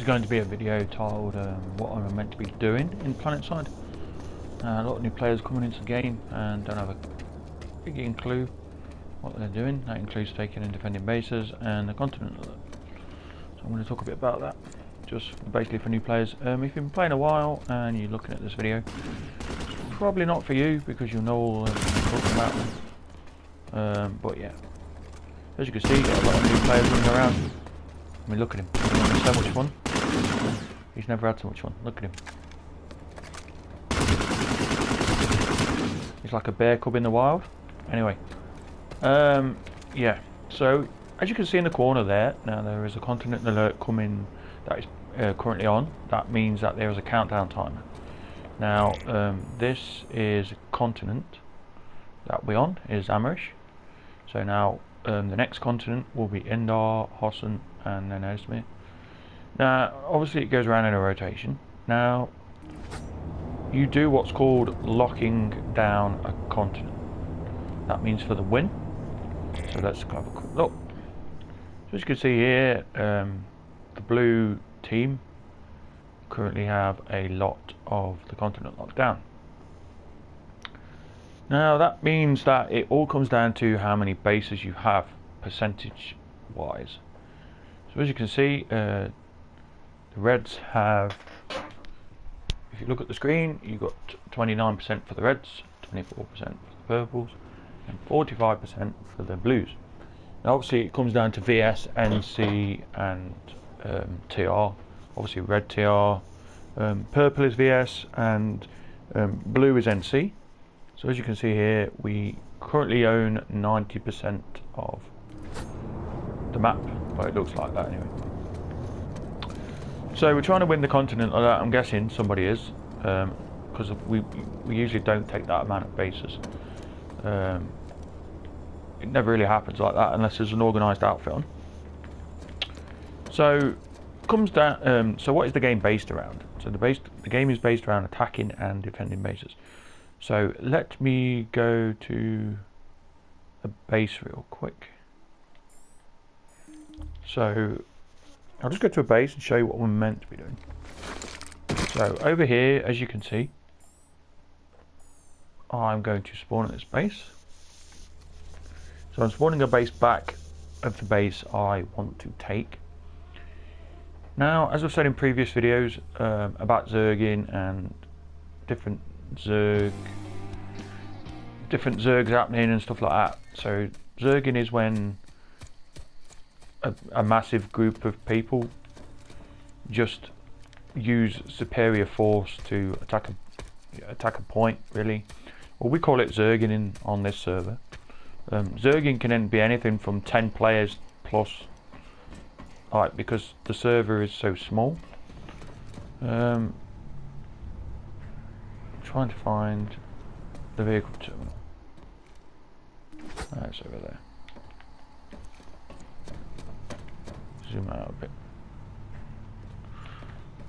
is going to be a video titled what I'm meant to be doing in planetside. A lot of new players coming into the game and don't have a big clue what they're doing. That includes taking and defending bases and the continent alert. So I'm going to talk a bit about that, just basically for new players. If you've been playing a while and you're looking at this video, probably not for you because you'll know all I'm talking about them. But yeah, as you can see, got a lot of new players running around. I mean, look at him. He's having so much fun. He's never had so much fun. Look at him. He's like a bear cub in the wild. Anyway, yeah. So as you can see in the corner there, now there is a continent alert coming that is currently on. That means that there is a countdown timer. Now, this is a continent that we're on is Amerish. So now the next continent will be Endar, Hossen, and then Esmir. Now, obviously it goes around in a rotation. Now, you do what's called locking down a continent. That means for the win. So let's have a quick look. So as you can see here, the blue team currently have a lot of the continent locked down. Now that means that it all comes down to how many bases you have percentage wise. So as you can see, the reds have, if you look at the screen, you've got 29% for the reds, 24% for the purples, and 45% for the blues. Now obviously it comes down to VS, NC and TR. Obviously red TR, purple is VS, and blue is NC. So as you can see here, we currently own 90% of the map. Well, it looks like that anyway. So we're trying to win the continent. I'm guessing somebody is, because we usually don't take that amount of bases. It never really happens like that unless there's an organised outfit on. So comes down. So what is the game based around? So the game is based around attacking and defending bases. So let me go to a base real quick. So I'll just go to a base and show you what we're meant to be doing. So over here, as you can see, I'm going to spawn at this base. So I'm spawning a base back of the base I want to take. Now, as I've said in previous videos about Zerging and different Zergs happening and stuff like that. So Zerging is when a massive group of people just use superior force to attack a point, really. Well, we call it Zerging on this server. Zerging can then be anything from 10 players plus, like, because the server is so small. Trying to find the vehicle terminal. It's over there. Zoom out a bit.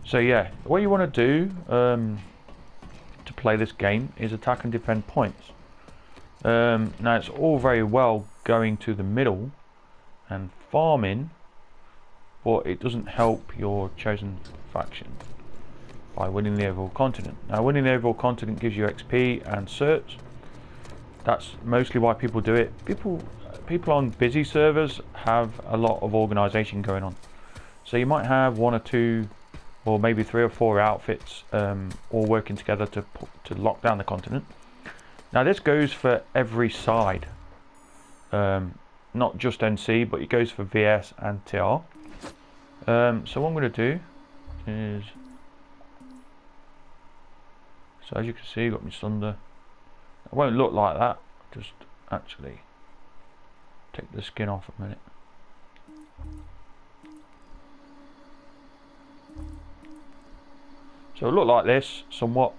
So yeah, what you want to do to play this game is attack and defend points. Now it's all very well going to the middle and farming, but it doesn't help your chosen faction by winning the overall continent. Now winning the overall continent gives you XP and certs. That's mostly why people do it. People on busy servers have a lot of organisation going on. So you might have 1 or 2 or maybe 3 or 4 outfits all working together to lock down the continent. Now this goes for every side, not just NC, but it goes for VS and TR. So what I'm going to do is, so as you can see, got my sunder. It won't look like that. Just actually take the skin off a minute. So it'll look like this, somewhat,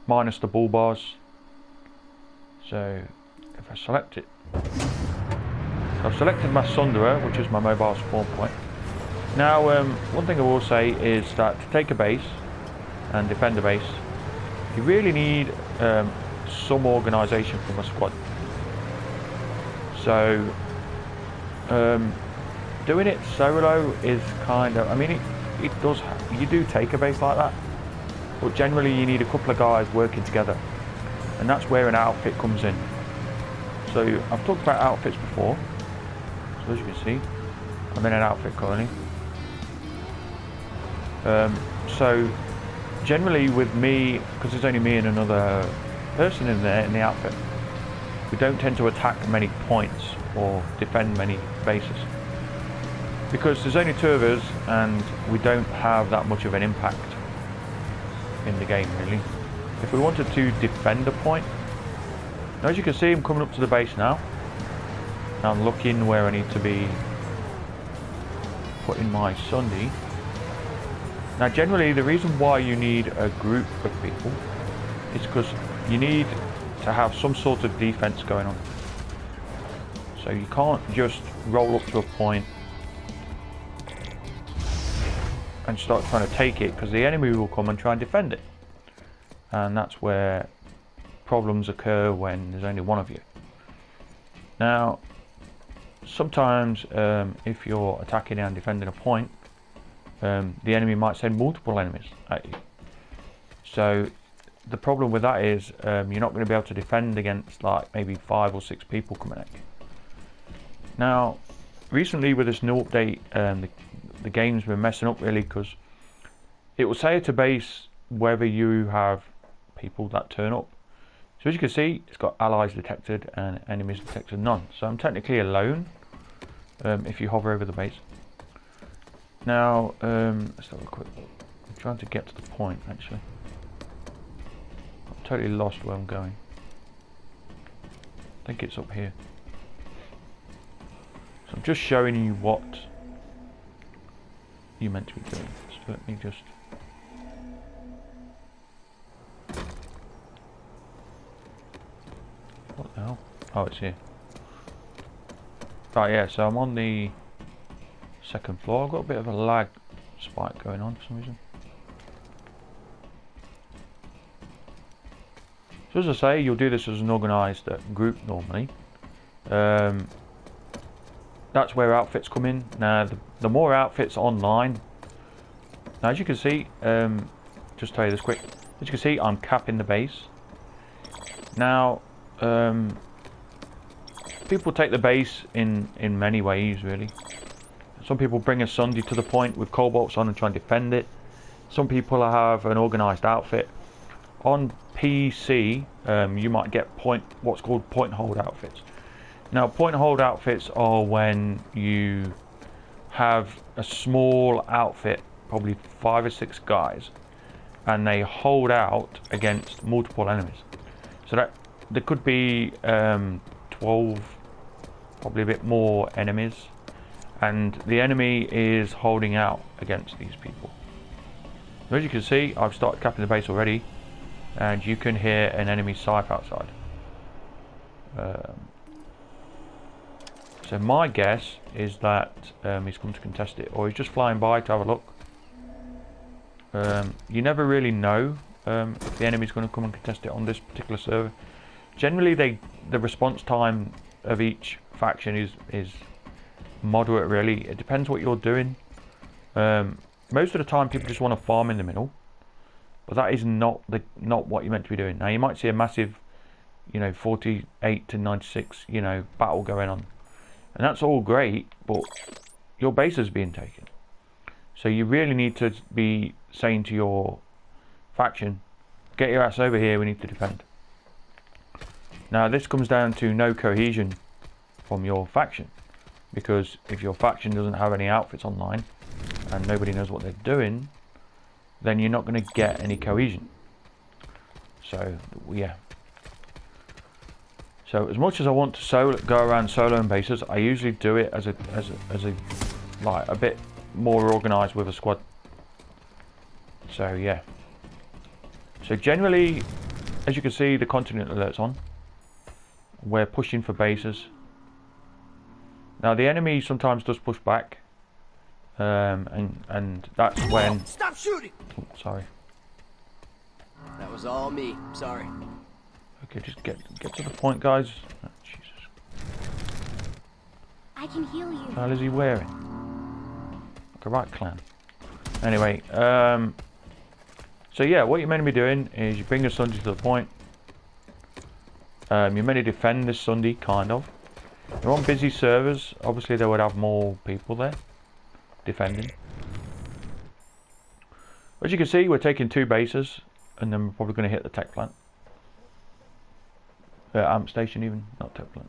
minus the bull bars. So if I select it, so I've selected my Sunderer, which is my mobile spawn point. Now, one thing I will say is that to take a base and defend a base, you really need some organisation from a squad. So doing it solo is kind of, I mean, it does, you do take a base like that, but generally you need a couple of guys working together, and that's where an outfit comes in. So I've talked about outfits before, so as you can see, I'm in an outfit currently. So generally with me, because there's only me and another person in there in the outfit, we don't tend to attack many points or defend many bases, because there's only two of us and we don't have that much of an impact in the game really. If we wanted to defend a point, now as you can see, I'm coming up to the base now. I'm looking where I need to be putting my Sunday. Now generally the reason why you need a group of people is because you need to have some sort of defense going on. So you can't just roll up to a point and start trying to take it, because the enemy will come and try and defend it. And that's where problems occur when there's only one of you. Now sometimes if you're attacking and defending a point, the enemy might send multiple enemies at you. So the problem with that is you're not going to be able to defend against like maybe 5 or 6 people coming at you. Now recently with this new update, the game's been messing up really, because it will say to base whether you have people that turn up. So as you can see, it's got allies detected and enemies detected none. So I'm technically alone if you hover over the base. Now let's have a quick look. I'm trying to get to the point actually. I'm totally lost where I'm going. I think it's up here. So I'm just showing you what you're meant to be doing. So let me just... What the hell? Oh, it's here. Right, yeah, so I'm on the second floor. I've got a bit of a lag spike going on for some reason. So as I say, you'll do this as an organised group normally. That's where outfits come in. Now the more outfits online, now as you can see, just tell you this quick, as you can see I'm capping the base. Now people take the base in many ways really. Some people bring a Sunday to the point with cobalts on and try and defend it. Some people have an organised outfit. On PC you might get what's called point hold outfits. Now point hold outfits are when you have a small outfit, probably 5 or 6 guys, and they hold out against multiple enemies. So that there could be 12, probably a bit more enemies, and the enemy is holding out against these people. So as you can see, I've started capping the base already, and you can hear an enemy scythe outside. So my guess is that he's come to contest it, or he's just flying by to have a look. You never really know if the enemy's going to come and contest it on this particular server. Generally the response time of each faction is moderate really. It depends what you're doing. Most of the time people just want to farm in the middle, but that is not what you're meant to be doing. Now you might see a massive, 48 to 96, battle going on, and that's all great, but your base is being taken. So you really need to be saying to your faction, get your ass over here, we need to defend. Now this comes down to no cohesion from your faction, because if your faction doesn't have any outfits online and nobody knows what they're doing, then you're not going to get any cohesion. So yeah. So as much as I want to go around soloing bases, I usually do it as a like a bit more organised with a squad. So yeah. So generally, as you can see, the continent alert's on. We're pushing for bases. Now the enemy sometimes does push back, and that's when. Stop shooting! Oh, sorry. That was all me. Sorry. Okay, just get to the point, guys. Oh, Jesus. I can heal you. What the hell is he wearing? like a right clan. Anyway, so yeah, what you're meant to be doing is you bring a Sunday to the point. You're meant to defend this Sunday, kind of. You're on busy servers. Obviously, they would have more people there defending. As you can see, we're taking 2 bases, and then we're probably going to hit the tech plant. Amp station even, not tech plant.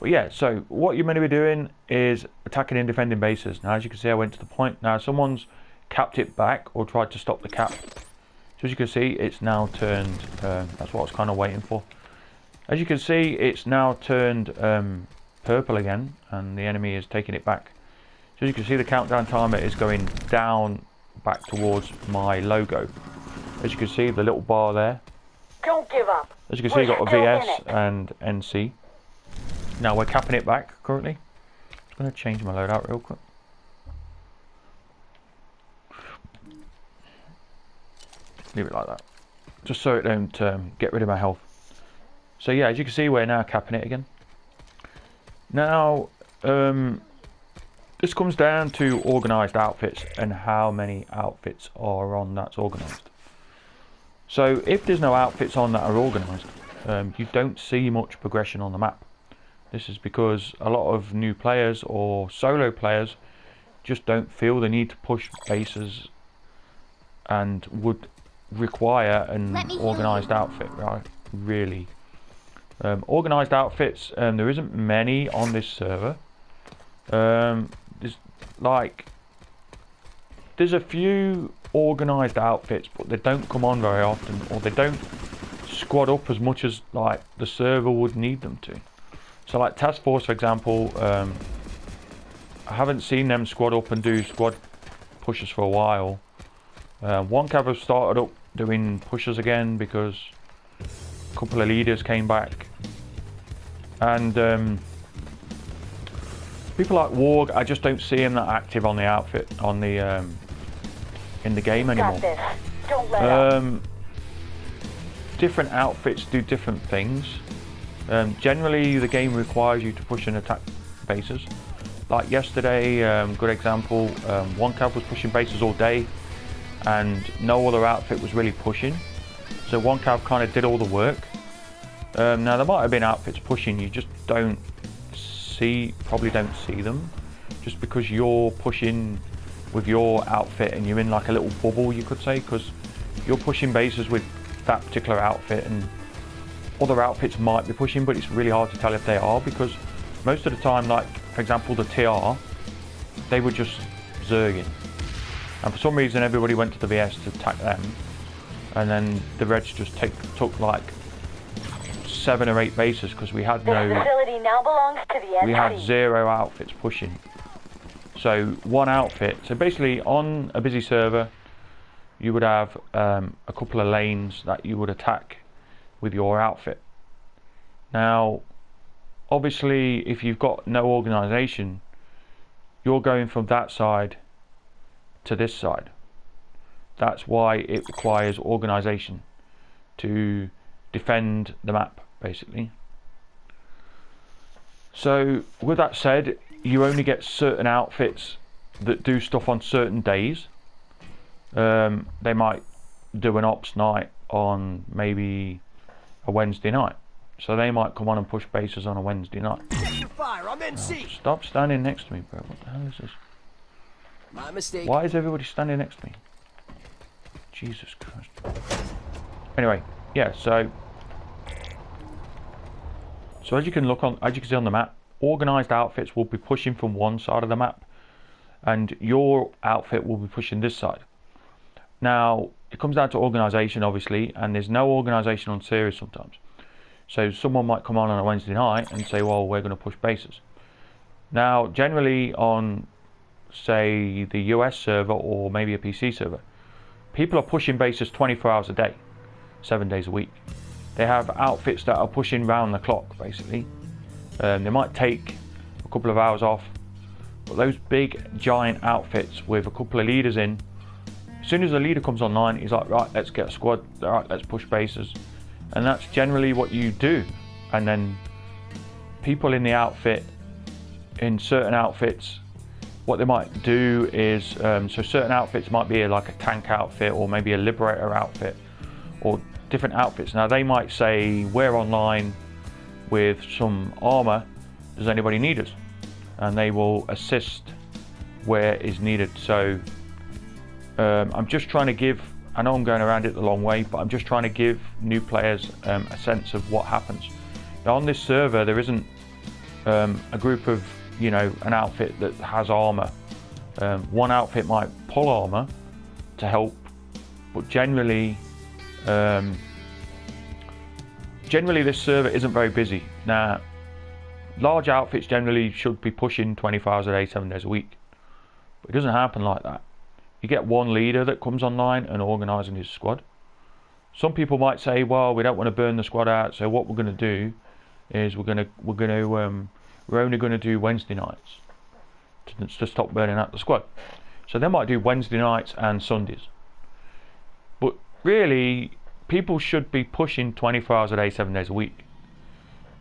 But yeah, so what you're meant to be doing is attacking and defending bases. Now, as you can see, I went to the point. Now, someone's capped it back or tried to stop the cap. So as you can see, it's now turned, that's what I was kind of waiting for. As you can see, it's now turned purple again, and the enemy is taking it back. So as you can see, the countdown timer is going down back towards my logo. As you can see, the little bar there. Don't give up. As you can see, you've got a VS and NC. Now we're capping it back currently. I'm just going to change my loadout real quick. Leave it like that, just so it don't get rid of my health. So yeah, as you can see, we're now capping it again. Now, this comes down to organised outfits and how many outfits are on that's organised. So if there's no outfits on that are organised, you don't see much progression on the map. This is because a lot of new players or solo players just don't feel the need to push bases and would require an organised outfit, right? Really. Organised outfits, there isn't many on this server. There's a few organised outfits, but they don't come on very often, or they don't squad up as much as like the server would need them to. So like Task Force, for example, I haven't seen them squad up and do squad pushes for a while. One Cav have started up doing pushes again because a couple of leaders came back, and people like Warg, I just don't see him that active on the outfit on the in the game anymore. Don't let up. Different outfits do different things. Generally, the game requires you to push and attack bases. Like yesterday, good example, one Cav was pushing bases all day, and no other outfit was really pushing. So one Cav kind of did all the work. Now there might have been outfits pushing, you just don't see, probably don't see them, just because you're pushing with your outfit and you're in like a little bubble, you could say, because you're pushing bases with that particular outfit, and other outfits might be pushing, but it's really hard to tell if they are, because most of the time, like for example the TR, they were just zerging, and for some reason everybody went to the VS to attack them, and then the Reds just took like 7 or 8 bases because we had This facility now belongs to the NC. we had 0 outfits pushing. So one outfit, so basically on a busy server you would have a couple of lanes that you would attack with your outfit. Now obviously if you've got no organisation, you're going from that side to this side. That's why it requires organisation to defend the map, basically. So with that said, you only get certain outfits that do stuff on certain days. They might do an ops night on maybe a Wednesday night, so they might come on and push bases on a Wednesday night. Fire, I'm NC. Stop standing next to me, bro. What the hell is this? My mistake. Why is everybody standing next to me? Jesus Christ. Anyway, yeah, so as you can see on the map, organised outfits will be pushing from one side of the map, and your outfit will be pushing this side. Now it comes down to organisation, obviously, and there's no organisation on ceres sometimes. So someone might come on a Wednesday night and say, well, we're going to push bases. Now generally on, say, the US server or maybe a PC server, people are pushing bases 24 hours a day, 7 days a week. They have outfits that are pushing round the clock, basically. They might take a couple of hours off, but those big giant outfits with a couple of leaders in, as soon as the leader comes online, he's like, right, let's get a squad, right, let's push bases. And that's generally what you do. And then people in the outfit, in certain outfits, what they might do is, so certain outfits might be like a tank outfit or maybe a liberator outfit or different outfits. Now they might say, we're online with some armor, does anybody need us? And they will assist where is needed. So I'm just trying to give, I know I'm going around it the long way, but I'm just trying to give new players a sense of what happens. Now on this server there isn't a group of, you know, an outfit that has armor. One outfit might pull armor to help, but generally this server isn't very busy. Now large outfits generally should be pushing 24 hours a day, 7 days a week, but it doesn't happen like that. You get one leader that comes online and organising his squad. Some people might say, well, we don't want to burn the squad out, so what we're going to do is we're only going to do Wednesday nights to stop burning out the squad. So they might do Wednesday nights and Sundays. But really, people should be pushing 24 hours a day, 7 days a week.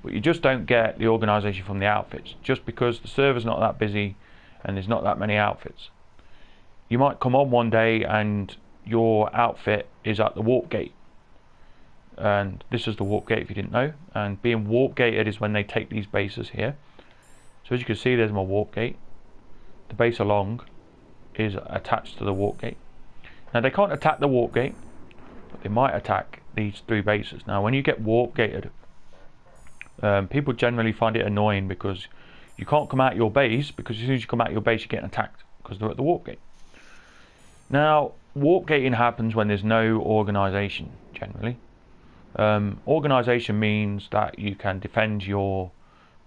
But you just don't get the organisation from the outfits, just because the server's not that busy and there's not that many outfits. You might come on one day and your outfit is at the warp gate. And this is the warp gate if you didn't know. And being warp gated is when they take these bases here. So as you can see, there's my warp gate. The base along is attached to the warp gate. Now they can't attack the warp gate, but they might attack these 3 bases. Now when you get warp gated, people generally find it annoying because you can't come out your base, because as soon as you come out your base you're getting attacked because they're at the warp gate. Now warp gating happens when there's no organisation generally. Organisation means that you can defend your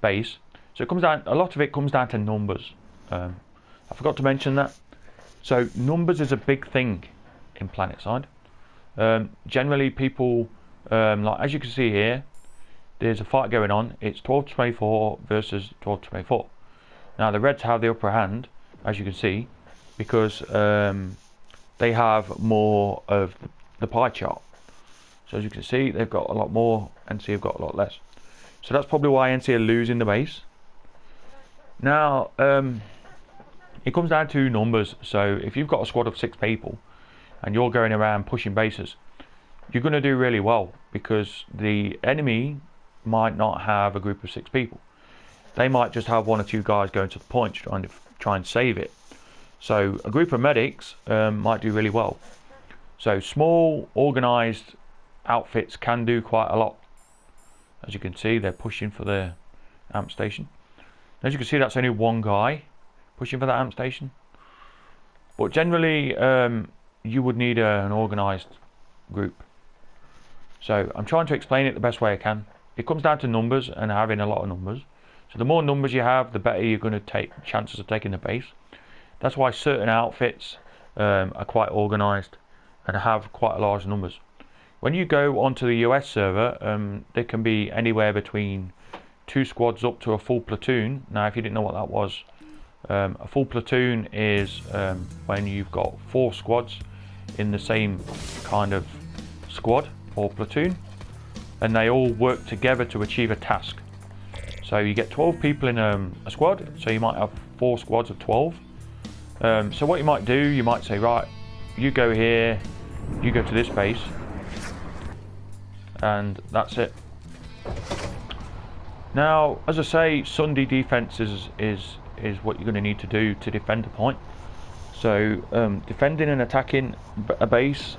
base. So it comes down, a lot of it comes down to numbers. I forgot to mention that. So numbers is a big thing in PlanetSide. Generally people, like as you can see here, there's a fight going on. It's 12 to 24 versus 12 to 24. Now the Reds have the upper hand, as you can see, because they have more of the pie chart. So as you can see, they've got a lot more, NC have got a lot less. So that's probably why NC are losing the base. Now, it comes down to numbers. So if you've got a squad of 6 people and you're going around pushing bases, you're going to do really well, because the enemy might not have a group of 6 people. They might just have 1 or 2 guys going to the point trying to try and save it. So a group of medics might do really well. So small organised outfits can do quite a lot. As you can see, they're pushing for the amp station. As you can see, that's only 1 guy pushing for that amp station. But generally, you would need an organised group. So I'm trying to explain it the best way I can. It comes down to numbers and having a lot of numbers. So the more numbers you have, the better you're going to take chances of taking the base. That's why certain outfits are quite organised and have quite large numbers. When you go onto the US server, there can be anywhere between 2 squads up to a full platoon. Now if you didn't know what that was, a full platoon is when you've got 4 squads in the same kind of squad or platoon, and they all work together to achieve a task. So you get 12 people in a squad, so you might have 4 squads of 12. So what you might do, you might say, right, you go here, you go to this base, and that's it. Now, as I say, Sunday defense is what you're going to need to do to defend a point. So defending and attacking a base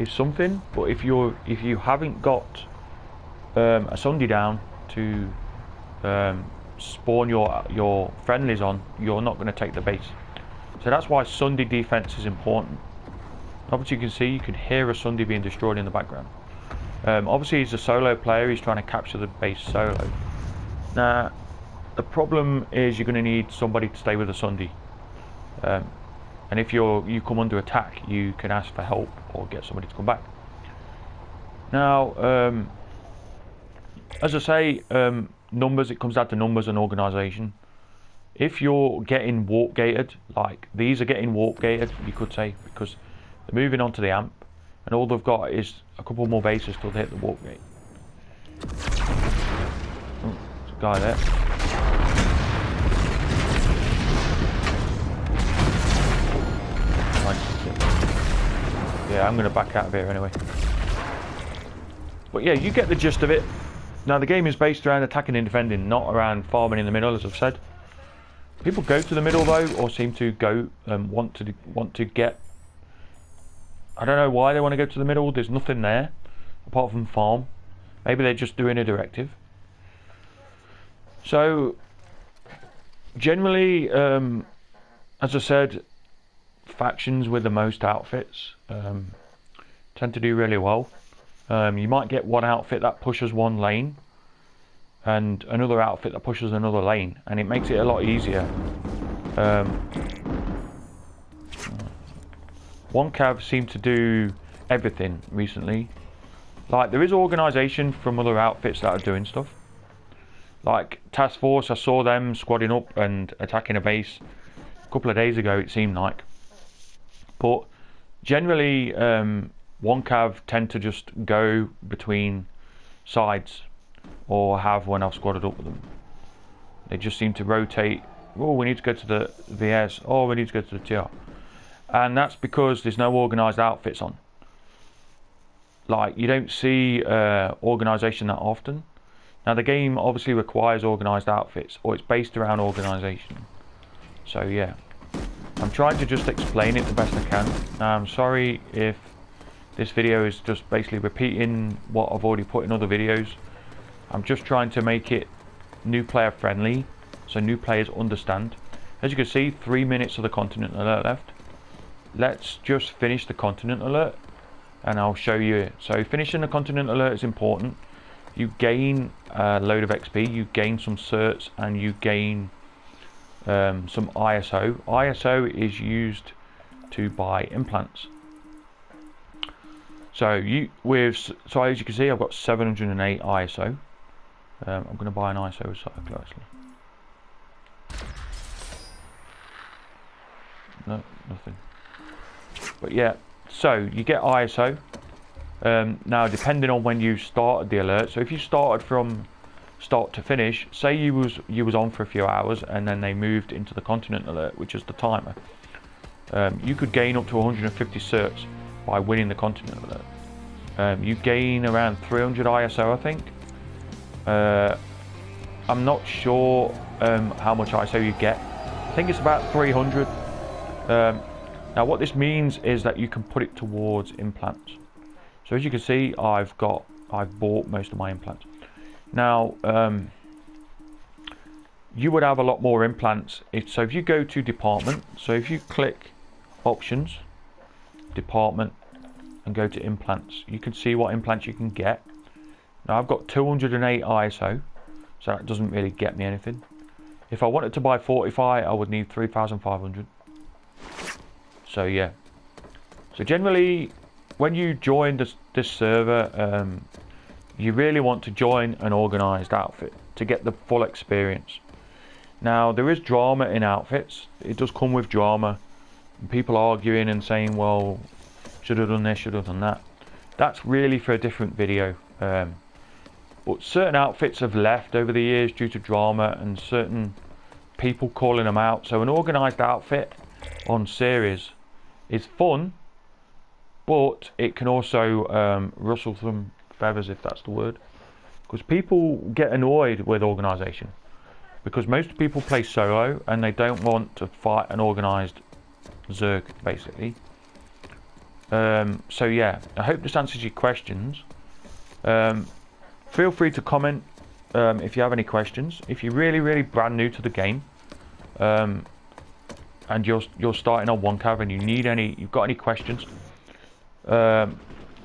is something, but if you haven't got a Sunday down to spawn your friendlies on, you're not going to take the base. So that's why Sunday defense is important. Obviously you can hear a Sunday being destroyed in the background. Obviously he's a solo player, he's trying to capture the base solo. Now the problem is you're going to need somebody to stay with a Sunday, and if you come under attack, you can ask for help or get somebody to come back. Now as I say, numbers, it comes down to numbers and organisation. If you're getting warp gated, like these are getting warp gated, you could say, because they're moving on to the amp and all they've got is a couple more bases till they hit the warp gate. Oh, there's a guy there. Yeah, I'm going to back out of here anyway. But yeah, you get the gist of it. Now the game is based around attacking and defending, not around farming in the middle, as I've said. People go to the middle though, or seem to go want to get. I don't know why they want to go to the middle. There's nothing there apart from farm. Maybe they're just doing a directive. So generally, as I said, factions with the most outfits tend to do really well. You might get one outfit that pushes one lane and another outfit that pushes another lane, and it makes it a lot easier. One cav seemed to do everything recently. Like, there is organisation from other outfits that are doing stuff. Like Task Force, I saw them squadding up and attacking a base a couple of days ago, it seemed like. But generally, one cav tend to just go between sides, or have when I've squadded up with them. They just seem to rotate. Oh, we need to go to the VS. Oh, we need to go to the TR. And that's because there's no organised outfits on. Like, you don't see organisation that often. Now the game obviously requires organised outfits, or it's based around organisation. So yeah, I'm trying to just explain it the best I can. Now I'm sorry if this video is just basically repeating what I've already put in other videos. I'm just trying to make it new player friendly, so new players understand. As you can see, 3 minutes of the continent alert left. Let's just finish the continent alert and I'll show you. So finishing the continent alert is important. You gain a load of XP, you gain some certs, and you gain some ISO. ISO is used to buy implants. So as you can see, I've got 708 ISO. I'm going to buy an ISO recycler actually. No, nothing. But yeah, so you get ISO. Now depending on when you started the alert, so if you started from start to finish, say you was on for a few hours and then they moved into the continent alert, which is the timer, you could gain up to 150 certs by winning the continent alert. You gain around 300 ISO, I think. I'm not sure how much ISO you get. I think it's about 300. Now what this means is that you can put it towards implants. So as you can see, I've bought most of my implants. Now you would have a lot more implants so if you go to department, so if you click options, department, and go to implants, you can see what implants you can get. Now I've got 208 ISO, so that doesn't really get me anything. If I wanted to buy 45, I would need 3,500. So yeah, so generally when you join this server, you really want to join an organised outfit to get the full experience. Now there is drama in outfits, it does come with drama, and people arguing and saying, well, should have done this, should have done that. That's really for a different video. But certain outfits have left over the years due to drama and certain people calling them out. So an organised outfit on ceres is fun, but it can also rustle some feathers, if that's the word, because people get annoyed with organisation, because most people play solo and they don't want to fight an organised Zerg basically. So yeah, I hope this answers your questions. Feel free to comment if you have any questions. If you're really brand new to the game, and you're starting on one cav and you've got any questions,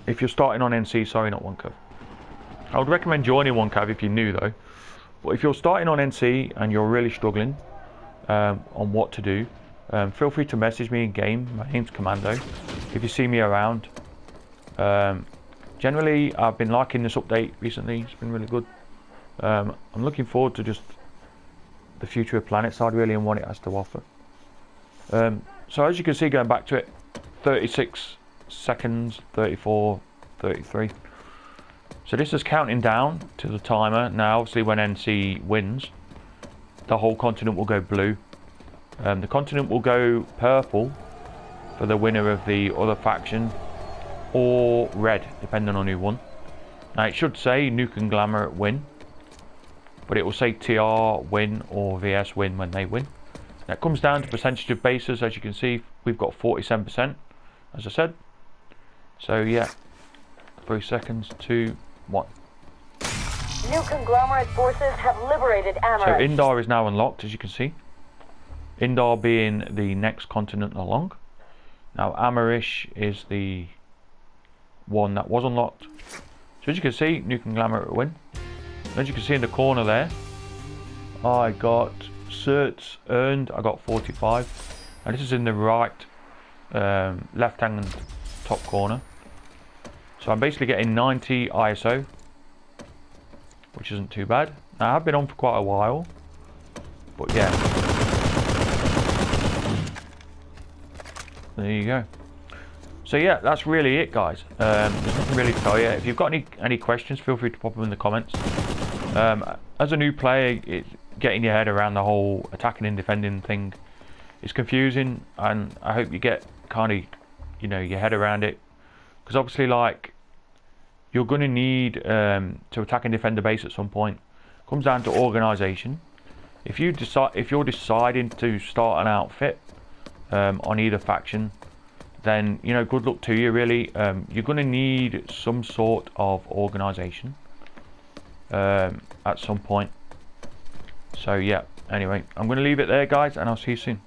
if you're starting on NC, sorry, not one cav, I would recommend joining one cav if you're new though. But if you're starting on NC and you're really struggling on what to do, feel free to message me in game. My name's Commando. If you see me around, generally I've been liking this update recently. It's been really good. I'm looking forward to just the future of PlanetSide really and what it has to offer. So as you can see, going back to it, 36 seconds, 34, 33. So this is counting down to the timer. Now obviously when NC wins, the whole continent will go blue. The continent will go purple for the winner of the other faction, or red, depending on who won. Now it should say Nuke and Glamour win, but it will say TR win or VS win when they win. Now it comes down to percentage of bases. As you can see, we've got 47%, as I said. So yeah, 3 seconds, 2, 1. New conglomerate forces have liberated So Amaris. Indar is now unlocked, as you can see. Indar being the next continent along. Now Amarish is the one that was unlocked. So as you can see, Nuke and Glamour win. As you can see in the corner there, I got certs earned. I got 45, and this is in the right left hand top corner. So I'm basically getting 90 ISO, which isn't too bad. Now I've been on for quite a while, but yeah, there you go. So yeah, that's really it, guys. There's nothing really to tell you. If you've got any questions, feel free to pop them in the comments. As a new player, getting your head around the whole attacking and defending thing is confusing, and I hope you get kind of, you know, your head around it, because obviously, like, you're going to need to attack and defend the base at some point. It comes down to organisation. If you're deciding to start an outfit on either faction, then, you know, good luck to you, really. You're going to need some sort of organisation at some point. So yeah, anyway, I'm going to leave it there, guys, and I'll see you soon.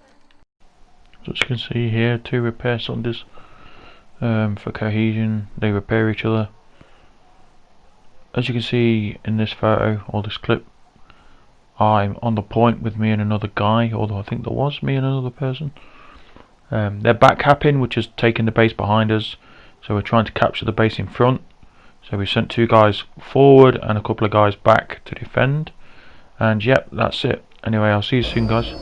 So as you can see here, 2 repair cylinders for cohesion. They repair each other. As you can see in this photo or this clip, I'm on the point with me and another guy, although I think there was me and another person. They're back capping, which is taking the base behind us, so we're trying to capture the base in front. So we sent 2 guys forward and a couple of guys back to defend, and yep, that's it. Anyway, I'll see you soon, guys.